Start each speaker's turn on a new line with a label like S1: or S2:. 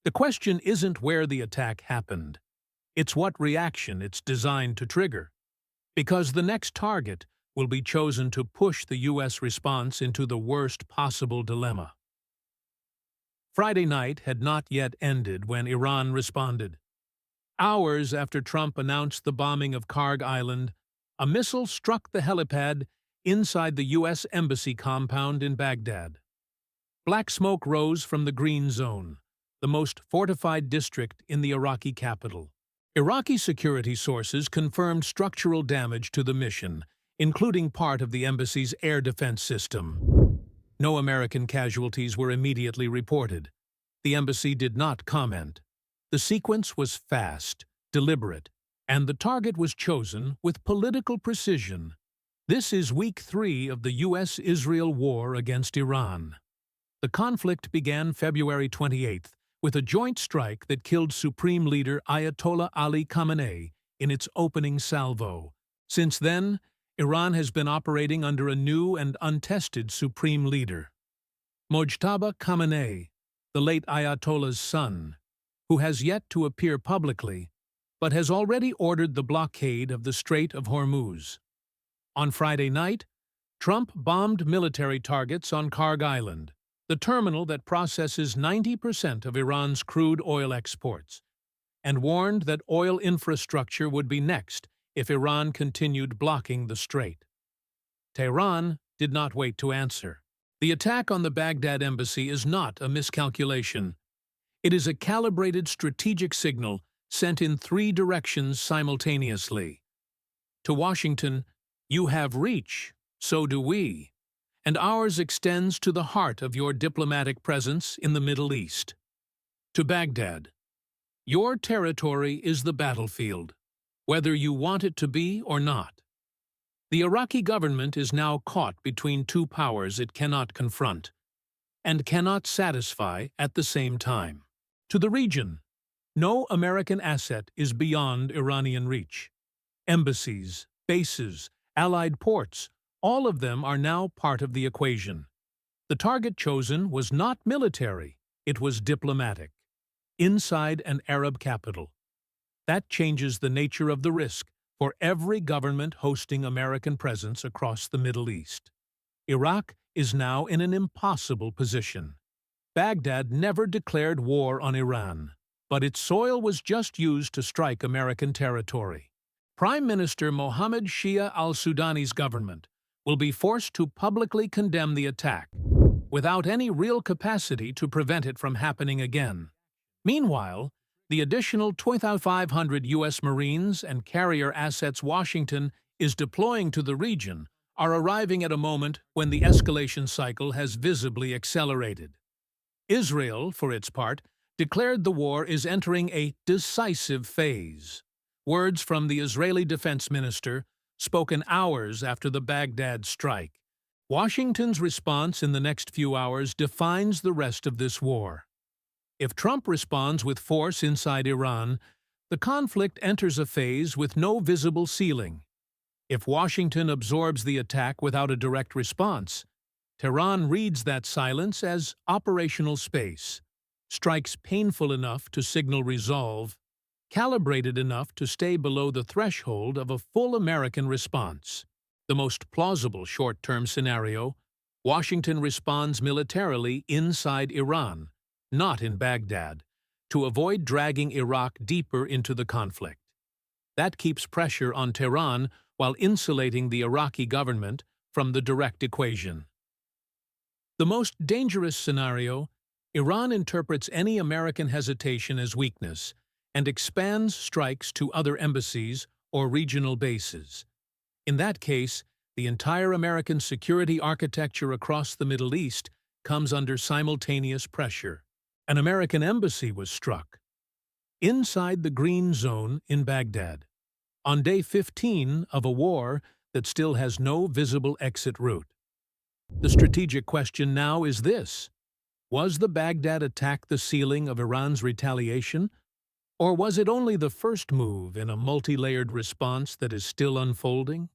S1: The question isn't where the attack happened. It's what reaction it's designed to trigger. Because the next target will be chosen to push the U.S. response into the worst possible dilemma. Friday night had not yet ended when Iran responded. Hours after Trump announced the bombing of Kharg Island, a missile struck the helipad inside the U.S. Embassy compound in Baghdad. Black smoke rose from the Green Zone, the most fortified district in the Iraqi capital. Iraqi security sources confirmed structural damage to the mission, including part of the embassy's air defense system. No American casualties were immediately reported. The embassy did not comment. The sequence was fast, deliberate, and the target was chosen with political precision. This is week 3 of the U.S.-Israel war against Iran. The conflict began February 28th with a joint strike that killed Supreme Leader Ayatollah Ali Khamenei in its opening salvo. Since then, Iran has been operating under a new and untested Supreme Leader. Mojtaba Khamenei, the late Ayatollah's son, who has yet to appear publicly, but has already ordered the blockade of the Strait of Hormuz. On Friday night, Trump bombed military targets on Kharg Island, the terminal that processes 90% of Iran's crude oil exports, and warned that oil infrastructure would be next if Iran continued blocking the strait. Tehran did not wait to answer. The attack on the Baghdad embassy is not a miscalculation. It is a calibrated strategic signal sent in 3 directions simultaneously. To Washington, you have reach, so do we, and ours extends to the heart of your diplomatic presence in the Middle East. To Baghdad, your territory is the battlefield, whether you want it to be or not. The Iraqi government is now caught between 2 powers it cannot confront and cannot satisfy at the same time. To the region, no American asset is beyond Iranian reach. Embassies, bases, allied ports, all of them are now part of the equation. The target chosen was not military, it was diplomatic. Inside an Arab capital. That changes the nature of the risk for every government hosting American presence across the Middle East. Iraq is now in an impossible position. Baghdad never declared war on Iran, but its soil was just used to strike American territory. Prime Minister Mohammed Shia al-Sudani's government will be forced to publicly condemn the attack, without any real capacity to prevent it from happening again. Meanwhile, the additional 2,500 U.S. Marines and carrier assets Washington is deploying to the region are arriving at a moment when the escalation cycle has visibly accelerated. Israel, for its part, declared the war is entering a decisive phase. Words from the Israeli defense minister, spoken hours after the Baghdad strike. Washington's response in the next few hours defines the rest of this war. If Trump responds with force inside Iran, the conflict enters a phase with no visible ceiling. If Washington absorbs the attack without a direct response, Tehran reads that silence as operational space, strikes painful enough to signal resolve, calibrated enough to stay below the threshold of a full American response. The most plausible short-term scenario, Washington responds militarily inside Iran, not in Baghdad, to avoid dragging Iraq deeper into the conflict. That keeps pressure on Tehran while insulating the Iraqi government from the direct equation. The most dangerous scenario, Iran interprets any American hesitation as weakness and expands strikes to other embassies or regional bases. In that case, the entire American security architecture across the Middle East comes under simultaneous pressure. An American embassy was struck inside the Green Zone in Baghdad, on day 15 of a war that still has no visible exit route. The strategic question now is this: was the Baghdad attack the ceiling of Iran's retaliation, or was it only the first move in a multi-layered response that is still unfolding?